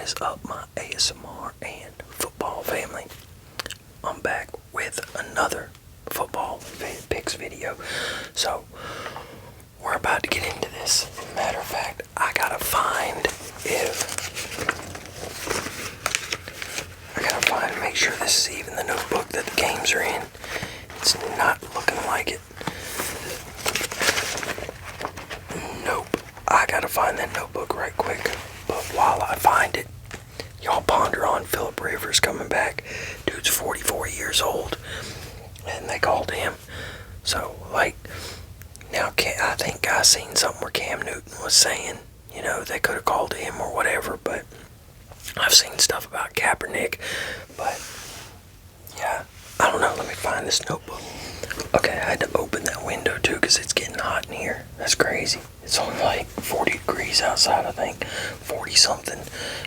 is up, my ASMR and football family? I'm back with another football picks video. So, we're about to get into this. Matter of fact, I gotta make sure this is even the notebook that the games are in. It's not looking like it. Nope. I gotta find that notebook right quick. But while I find it, y'all ponder on Philip Rivers coming back. Dude's 44 years old, and they called him. So, now I think I seen something where Cam Newton was saying, they could have called him or whatever, but I've seen stuff about Kaepernick, but yeah, I don't know. Let me find this notebook. Okay, I had to open that window too because it's getting hot in here. That's crazy. It's only like 40 degrees outside, I think. 40 something.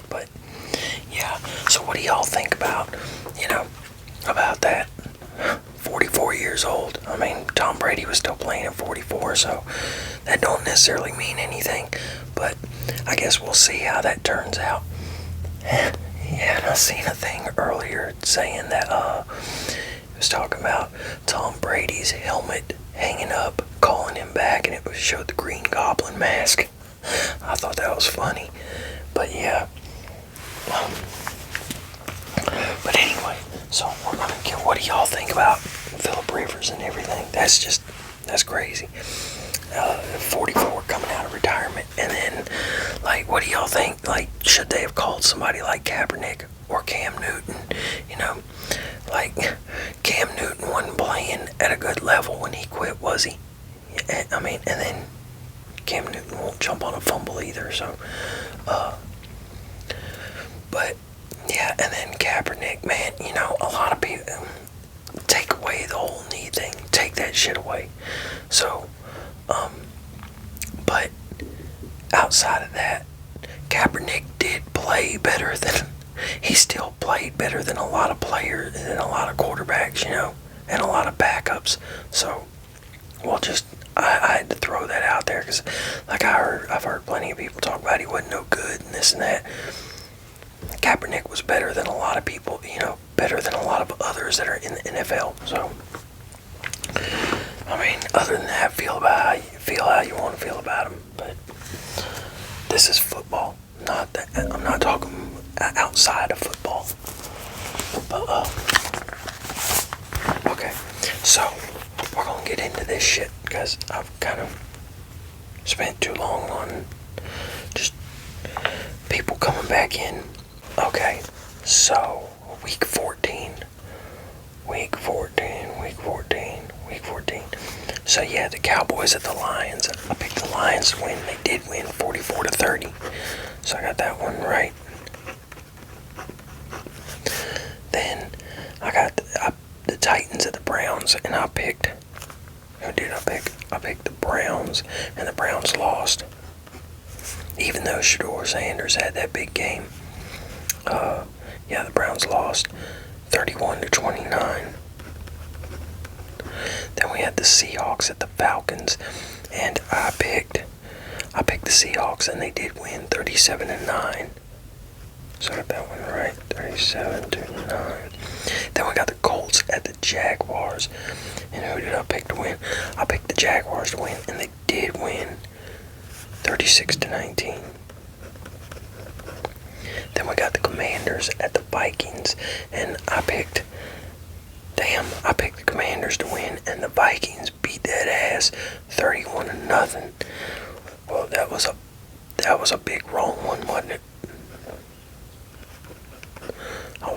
But yeah, so what do y'all think about that? 44 years old. I mean, Tom Brady was still playing at 44, so that don't necessarily mean anything. But I guess we'll see how that turns out. Yeah, and I seen a thing earlier saying that it was talking about Tom Brady's helmet hanging up, calling him back, and it showed the Green Goblin mask. I thought that was funny, but yeah. But anyway, so we're gonna get. What do y'all think about Philip Rivers and everything? That's crazy. 44 coming out of retirement, and then what do y'all think? Should they have called somebody like Kaepernick or Cam Newton? Cam Newton wasn't playing at a good level when he quit, was he? I mean, and then Cam Newton won't jump on a fumble either, so but yeah, and then Kaepernick, man, a lot of people take away the whole knee thing, take that shit away. So but outside of that, Kaepernick did play better than, he still played better than a lot of players, and a lot of quarterbacks, and a lot of backups. So, I had to throw that out there because, I've heard plenty of people talk about he wasn't no good and this and that. Kaepernick was better than a lot of people, better than a lot of others that are in the NFL. So, I mean, other than that, feel how you want to feel about him. But this is football, I'm not talking outside of football. But okay, so we're gonna get into this shit because I've kind of spent too long on just people coming back in. Okay, so week 14. So yeah, the Cowboys at the Lions. I picked the Lions to win. They did win 44-30. So I got that one right. Then I got the Titans at the Browns, and I picked. Who did I pick? I picked the Browns, and the Browns lost. Even though Shedeur Sanders had that big game. Yeah, the Browns lost 31-29. Then we had the Seahawks at the Falcons, and I picked the Seahawks, and they did win 37-9. So I got that one right, 37-9. Then we got the Colts at the Jaguars, and who did I pick to win? I picked the Jaguars to win, and they did win 36-19. Then we got the Commanders at the Vikings, and I picked the Commanders to win, and the Vikings beat that ass 31-0. Well, that was a big wrong one, wasn't it? I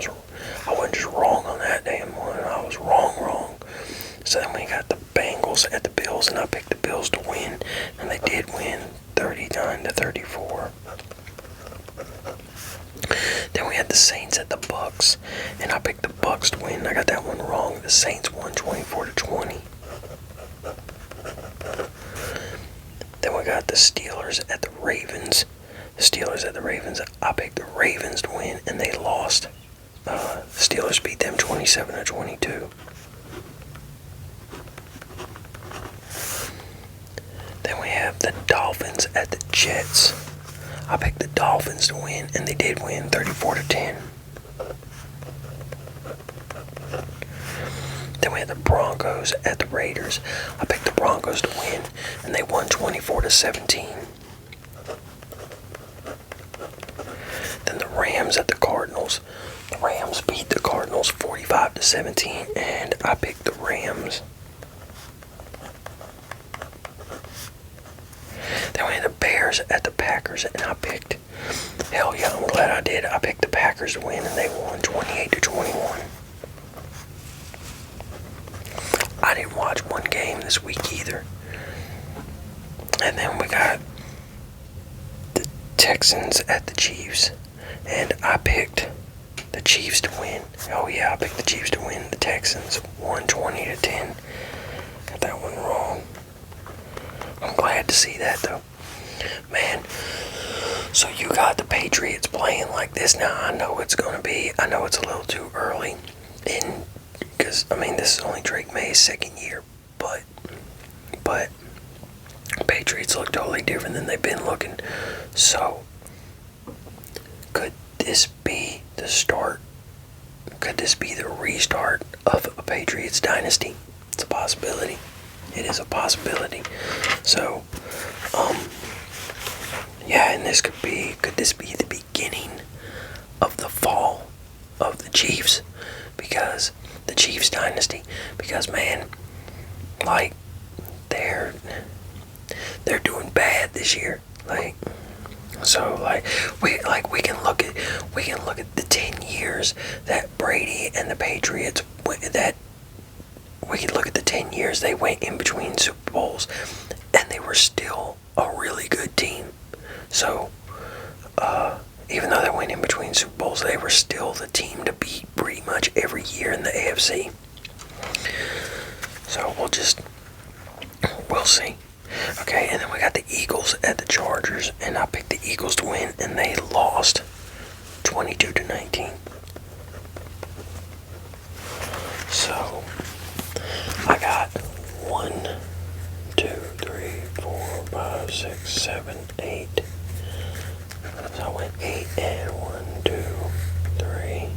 wasn't just wrong on that damn one. I was wrong. So then we got the Bengals at the Bills, and I picked the Bills to win, and they did win 39-34. Then we had the Saints at the Bucks, and I picked the Bucks to win. I got that one wrong. The Saints won 24-20. Then we got the Steelers at the Ravens. I picked the Ravens to win, and they lost. The Steelers beat them 27-22. Then we have the Dolphins at the Jets. I picked the Dolphins to win, and they did win 34-10. Then we had the Broncos at the Raiders. I picked the Broncos to win, and they won 24-17. Then the Rams at the Cardinals. The Rams beat the Cardinals 45-17, and I picked the Rams. Then we had the Bears at the Packers, and I picked, hell yeah, I'm glad I did. I picked the Packers to win, and they won 28-21. I didn't watch one game this week either. And then we got the Texans at the Chiefs, and I picked the Chiefs to win. Oh yeah, I picked the Chiefs to win. The Texans won 20-10. Got that one wrong. I'm glad to see that though. Man, so you got the Patriots playing like this. Now I know it's a little too early, because this is only Drake May's second year, but Patriots look totally different than they've been looking. So could this be the start? Could this be the restart of a Patriots dynasty? It's a possibility. It is a possibility. So, yeah, and could this be the beginning of the fall of the Chiefs? Because the Chiefs dynasty, because man, like, they're doing bad this year. We can look at the 10 years that Brady and the Patriots we can look at the 10 years they went in between Super Bowls, and they were still a really good team. So, even though they went in between Super Bowls, they were still the team to beat pretty much every year in the AFC. So we'll see. Okay, and then we got the Eagles at the Chargers, and I picked the Eagles to win, and they lost 22-19. So I got 1, 2, 3, 4, 5, 6, 7, 8. So I went 8 and 1, 2, 3,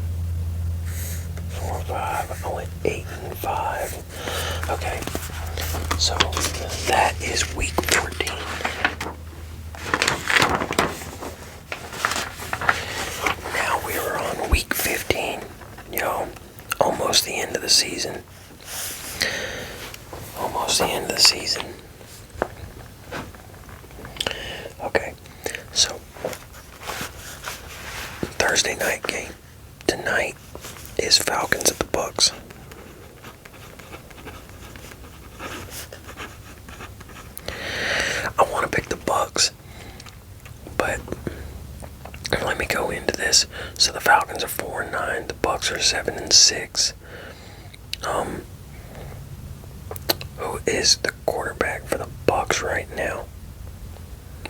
4, 5. I went 8 and 5. Okay, so that is week 14. Now we are on week 15. Almost the end of the season. Almost the end of the season. Okay, so Thursday night game tonight is Falcons at the Bucks. I want to pick the Bucks, but let me go into this. So the Falcons are 4-9, the Bucks are 7-6. Who is the quarterback for the Bucks right now?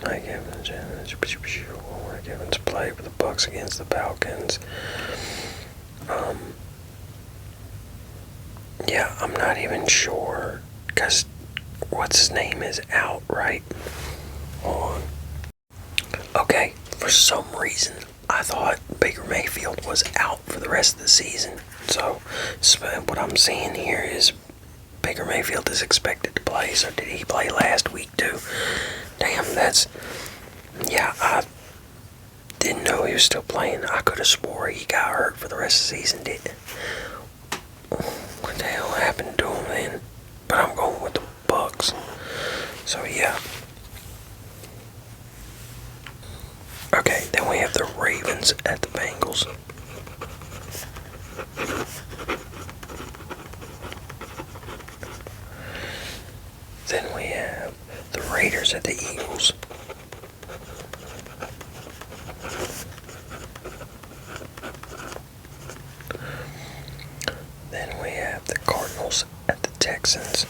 Mike Evans play for the Bucks against the Falcons. Yeah, I'm not even sure, because what's his name is out, right? On. Okay, for some reason I thought Baker Mayfield was out for the rest of the season. So what I'm seeing here is Baker Mayfield is expected to play. So did he play last week too? Damn, I didn't know he was still playing. I could have swore he got hurt for the rest of the season, didn't it? What the hell happened to him then? But I'm going with the Bucks. So yeah. Okay, then we have the Ravens at the Bengals. Then we have the Raiders at the Eagles. Then we have the Cardinals at the Texans.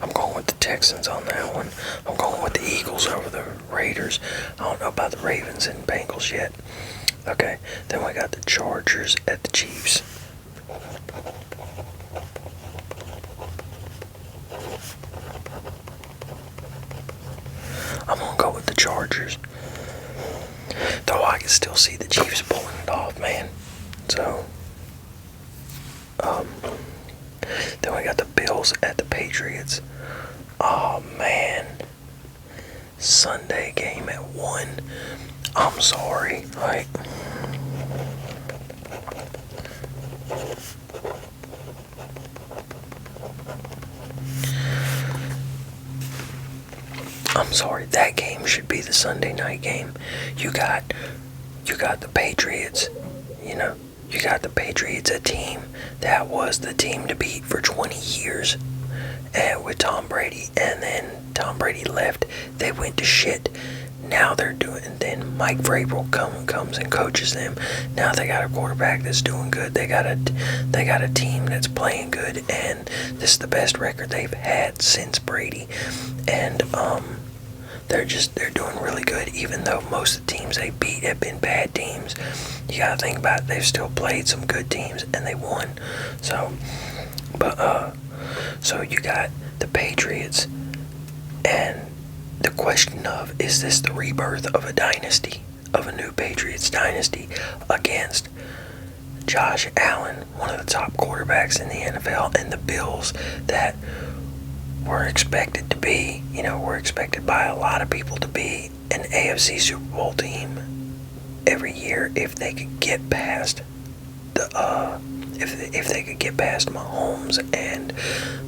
I'm going with the Texans on that one. I'm going with the Eagles over the Raiders. I don't know about the Ravens and Bengals yet. Okay, then we got the Chargers at the Chiefs. still see the Chiefs pulling it off, man. So, then we got the Bills at the Patriots. Oh man, Sunday game at 1. I'm sorry, like. I'm sorry, that game should be the Sunday night game. You got the Patriots, you got the Patriots, a team that was the team to beat for 20 years and with Tom Brady, and then Tom Brady left, they went to shit. Now they're doing, then Mike Vrabel comes and coaches them. Now they got a quarterback that's doing good. They got a team that's playing good, and this is the best record they've had since Brady. And they're doing really good, even though most of the teams they beat have been bad teams. You gotta think about it, they've still played some good teams and they won. So you got the Patriots, and the question of, is this the rebirth of a dynasty, of a new Patriots dynasty, against Josh Allen, one of the top quarterbacks in the NFL, and the Bills that were expected to be, were expected by a lot of people to be an AFC Super Bowl team every year if they could get past if they could get past Mahomes and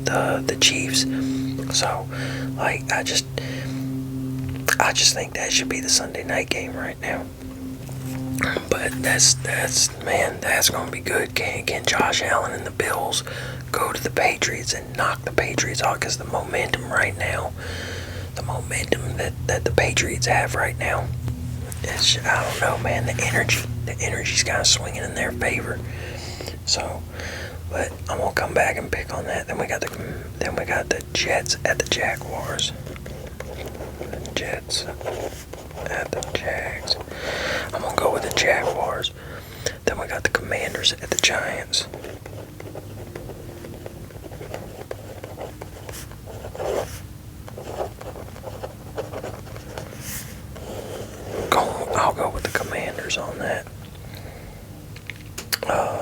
the Chiefs. So, like, I just think that should be the Sunday night game right now. But that's gonna be good. Can Josh Allen and the Bills go to the Patriots and knock the Patriots off? Because the momentum right now, the momentum that the Patriots have right now, it's, I don't know, man. The energy's kind of swinging in their favor. So, but I'm gonna come back and pick on that. Then we got the Jets at the Jaguars. The Jets at the Jags. I'm gonna go with the Jaguars. Then we got the Commanders at the Giants. I'll go with the Commanders on that.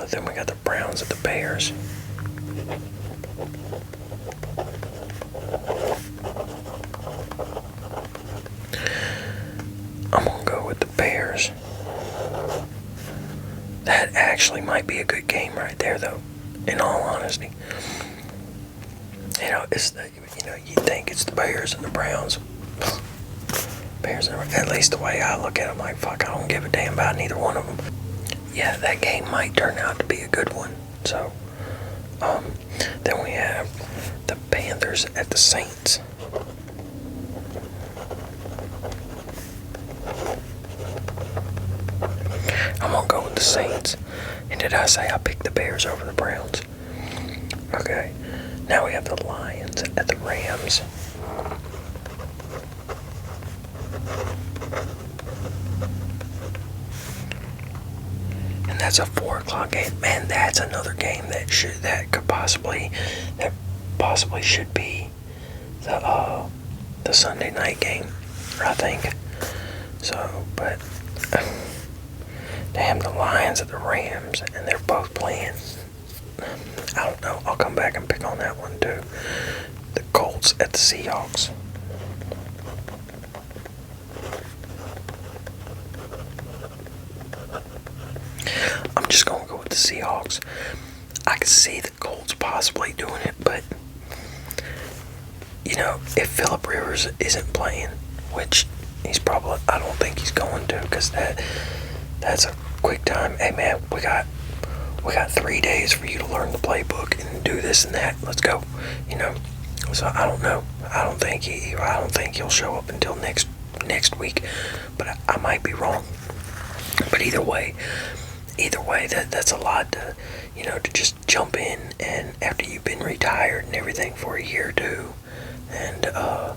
Then we got the Browns at the Bears. I'm gonna go with the Bears. That actually might be a good game right there, though. In all honesty, it's you think it's the Bears and the Browns. Bears, at least the way I look at them, like, fuck, I don't give a damn about neither one of them. Yeah, that game might turn out to be a good one. So, then we have the Panthers at the Saints. I'm gonna go with the Saints. And did I say I picked the Bears over the Browns? Okay. Now we have the Lions at the Rams. And that's a 4:00 game. Man, that's another game that possibly should be the Sunday night game, I think. So, but damn, the Lions at the Rams, and they're both playing. I don't know. I'll come back and pick on that one too. The Colts at the Seahawks. I'm just gonna go with the Seahawks. I could see the Colts possibly doing it, but if Phillip Rivers isn't playing, which I don't think he's going to, because that's a quick time. Hey man, we got 3 days for you to learn the playbook and do this and that. Let's go. So I don't know. I don't think he'll show up until next week, but I might be wrong. But either way, that's a lot to just jump in, and after you've been retired and everything for a year or two, and or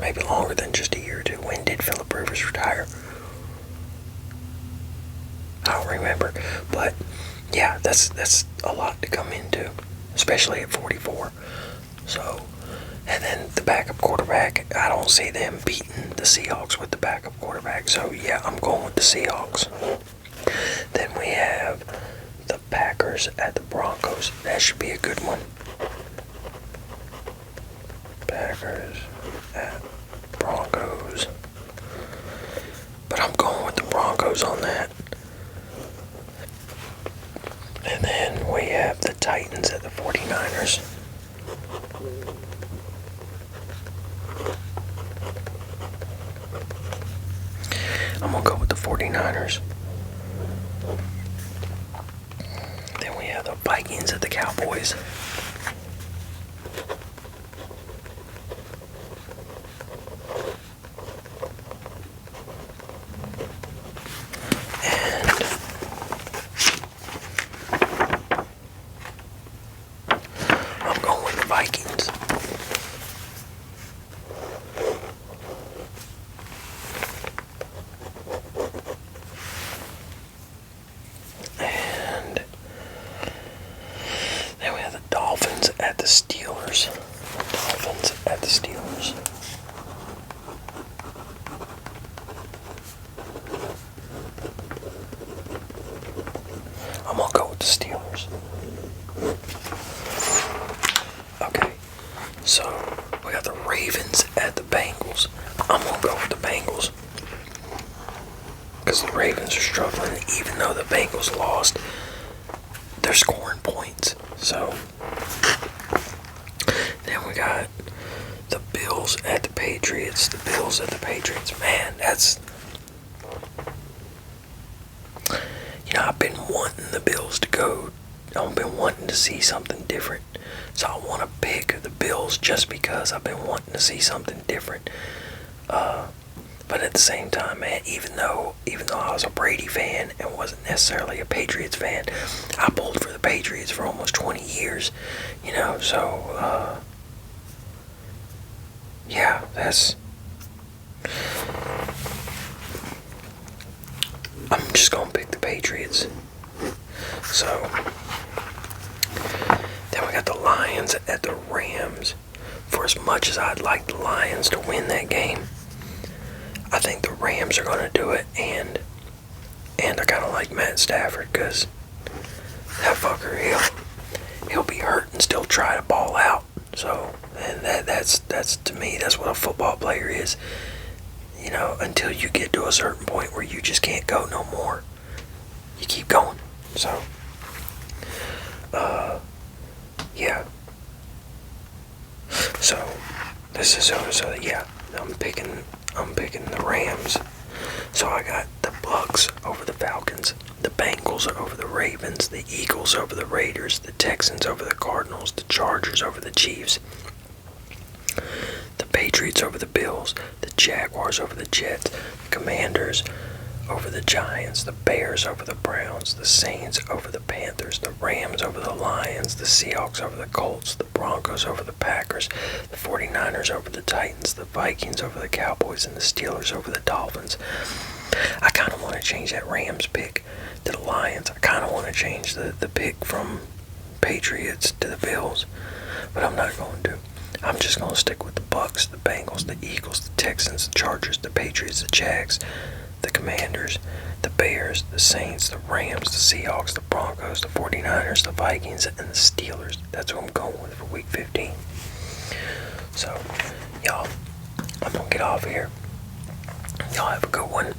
maybe longer than just a year or two. When did Phillip Rivers retire? I don't remember, but yeah, that's a lot to come into, especially at 44. So And then the backup quarterback, I don't see them beating the Seahawks with the backup quarterback. So, yeah, I'm going with the Seahawks. Then we have the Packers at the Broncos. That should be a good one. Packers at Broncos. But I'm going with the Broncos on that. And then we have the Titans at the 49ers. I'm going to go with the 49ers. Then we have the Vikings at the Cowboys. Vikings. And then we have the Dolphins at the Steelers. Dolphins at the Steelers. I'm gonna go with the Steelers. Okay, so we got the Ravens at the Bengals. I'm gonna go with the Bengals because the Ravens are struggling. Even though the Bengals lost, they're scoring points. So then we got the Bills at the Patriots. The Bills at the Patriots. Man, that's, you know, I've been wanting the Bills to go. I've been wanting to see something different. So I want to pick the Bills just because I've been wanting to see something different. But at the same time, man, even though I was a Brady fan and wasn't necessarily a Patriots fan, I pulled for the Patriots for almost 20 years. You know, so yeah, I'm just gonna pick the Patriots. So then we got the Lions at the Rams. For as much as I'd like the Lions to win that game, I think the Rams are going to do it, and I kind of like Matt Stafford because that fucker, he'll be hurt and still try to ball out. So, and that's to me, that's what a football player is. You know, until you get to a certain point where you just can't go no more, you keep going. So, yeah. So this is so yeah. I'm picking the Rams. So I got the Bucks over the Falcons, the Bengals over the Ravens, the Eagles over the Raiders, the Texans over the Cardinals, the Chargers over the Chiefs, the Patriots over the Bills, the Jaguars over the Jets, the Commanders over the Giants, the Bears over the Browns, the Saints over the Panthers, the Rams over the Lions, the Seahawks over the Colts, the Broncos over the Packers, the 49ers over the Titans, the Vikings over the Cowboys, and the Steelers over the Dolphins. I kind of want to change that Rams pick to the Lions. I kind of want to change the pick from Patriots to the Bills, but I'm not going to. I'm just going to stick with the Bucks, the Bengals, the Eagles, the Texans, the Chargers, the Patriots, the Jags, the Commanders, the Bears, the Saints, the Rams, the Seahawks, the Broncos, the 49ers, the Vikings, and the Steelers. That's what I'm going with for Week 15. So, y'all, I'm going to get off here. Y'all have a good one.